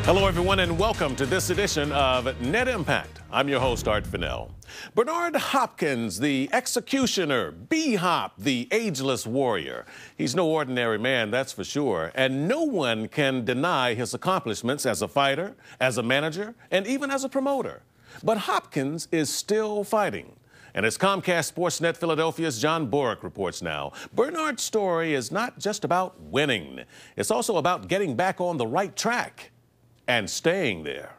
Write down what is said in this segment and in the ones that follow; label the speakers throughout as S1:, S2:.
S1: Hello, everyone, and welcome to this edition of Net Impact. I'm your host, Art Fennell. Bernard Hopkins, the executioner, B-Hop, the ageless warrior. He's no ordinary man, that's for sure, and no one can deny his accomplishments as a fighter, as a manager, and even as a promoter. But Hopkins is still fighting. And as Comcast Sportsnet Philadelphia's John Borek reports now, Bernard's story is not just about winning. It's also about getting back on the right track and staying there.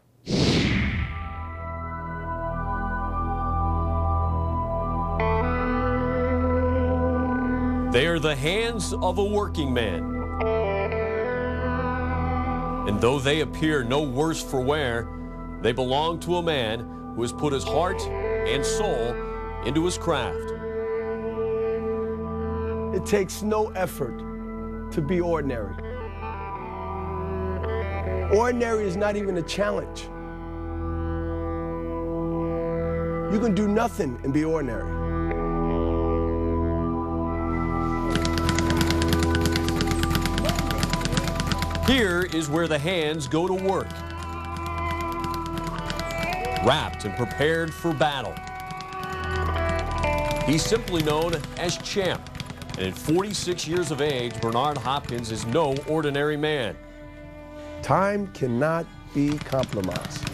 S2: They are the hands of a working man. And though they appear no worse for wear, they belong to a man who has put his heart and soul into his craft.
S3: It takes no effort to be ordinary. Ordinary is not even a challenge. You can do nothing and be ordinary.
S2: Here is where the hands go to work. Wrapped and prepared for battle. He's simply known as Champ. And at 46 years of age, Bernard Hopkins is no ordinary man.
S3: Time cannot be compromised.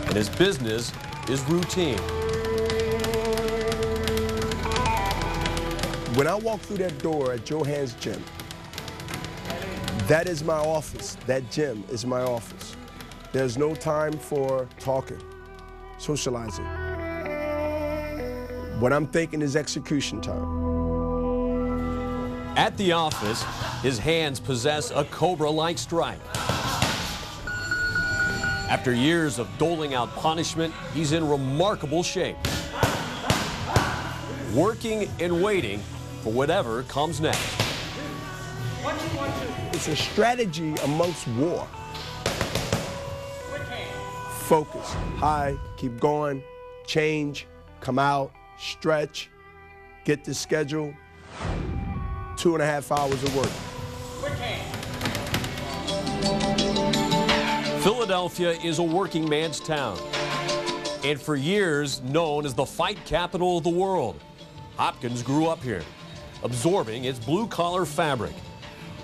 S2: And his business is routine.
S3: When I walk through that door at Johan's gym, that is my office. That gym is my office. There's no time for talking, socializing. What I'm thinking is execution time.
S2: At the office, his hands possess a cobra-like strike. After years of doling out punishment, he's in remarkable shape. Working and waiting for whatever comes next.
S3: It's a strategy amongst war. Focus, high, keep going, change, come out, stretch, get the schedule. 2.5 hours of work.
S2: Philadelphia is a working man's town, and for years known as the fight capital of the world. Hopkins grew up here, absorbing its blue-collar fabric.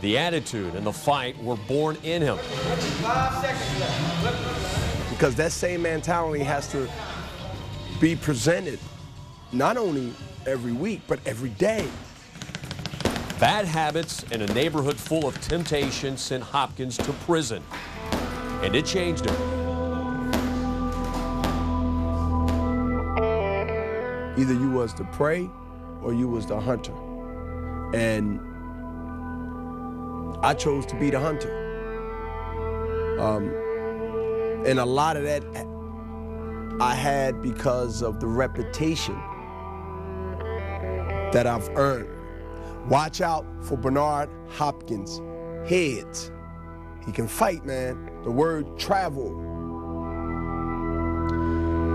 S2: The attitude and the fight were born in him.
S3: 5 seconds left. Because that same mentality has to be presented not only every week, but every day.
S2: Bad habits and a neighborhood full of temptation sent Hopkins to prison, and it changed him.
S3: Either you was the prey or you was the hunter. And I chose to be the hunter. And a lot of that I had because of the reputation that I've earned. Watch out for Bernard Hopkins' heads. He can fight, man. The word travel.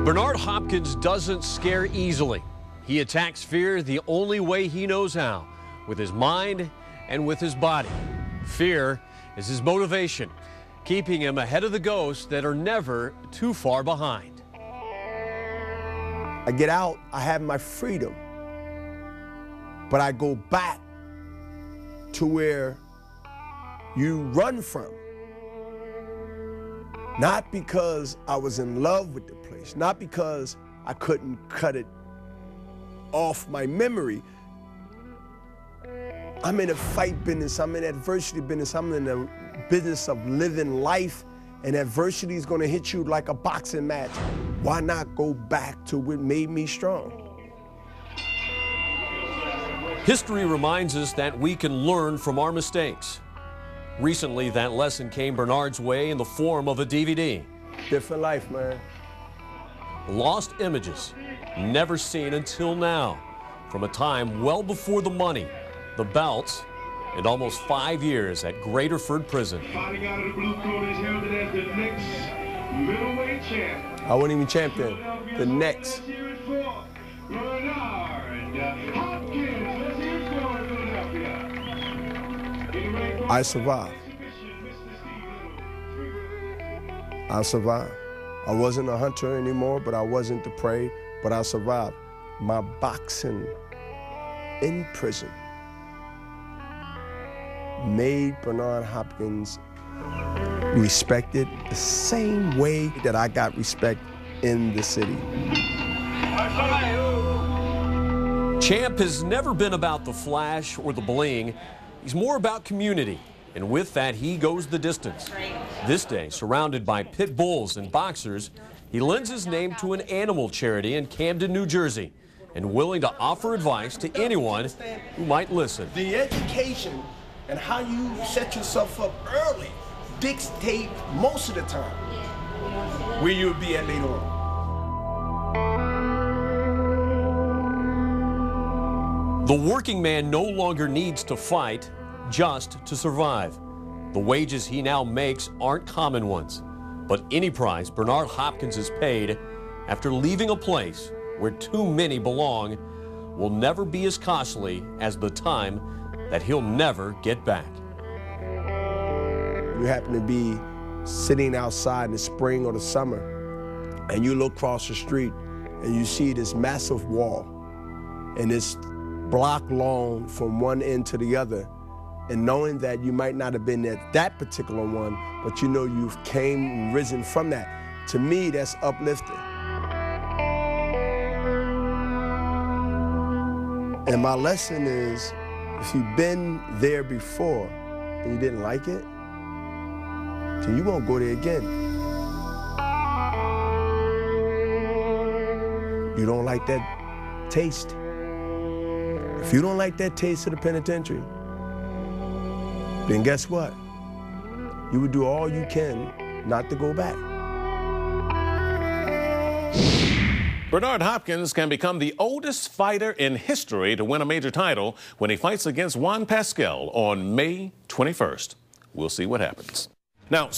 S2: Bernard Hopkins doesn't scare easily. He attacks fear the only way he knows how, with his mind and with his body. Fear is his motivation, keeping him ahead of the ghosts that are never too far behind.
S3: I get out, I have my freedom, but I go back to where you run from. Not because I was in love with the place, not because I couldn't cut it off my memory. I'm in a fight business, I'm in adversity business, I'm in the business of living life, and adversity is gonna hit you like a boxing match. Why not go back to what made me strong?
S2: History reminds us that we can learn from our mistakes. Recently, that lesson came Bernard's way in the form of a DVD.
S3: Different life, man.
S2: Lost images, never seen until now, from a time well before the money, the belts, and almost 5 years at Graterford Prison.
S4: Fighting out of the blue corner is heralded as the next middleweight champ.
S3: I wasn't even champion. The next. I survived. I survived. I wasn't a hunter anymore, but I wasn't the prey, but I survived. My boxing in prison made Bernard Hopkins respected the same way that I got respect in the city.
S2: Champ has never been about the flash or the bling. He's more about community. And with that, he goes the distance. This day, surrounded by pit bulls and boxers, he lends his name to an animal charity in Camden, New Jersey, and willing to offer advice to anyone who might listen.
S3: The education and how you set yourself up early dictate most of the time where you'll be at later on.
S2: The working man no longer needs to fight just to survive. The wages he now makes aren't common ones, but any price Bernard Hopkins is paid after leaving a place where too many belong will never be as costly as the time that he'll never get back.
S3: You happen to be sitting outside in the spring or the summer, and you look across the street and you see this massive wall, and it's block long from one end to the other, and knowing that you might not have been at that particular one, but you know you've came and risen from that. To me, that's uplifting. And my lesson is, if you've been there before and you didn't like it, then you won't go there again. You don't like that taste. If you don't like that taste of the penitentiary, then guess what? You would do all you can not to go back.
S1: Bernard Hopkins can become the oldest fighter in history to win a major title when he fights against Juan Pascal on May 21st. We'll see what happens. Now,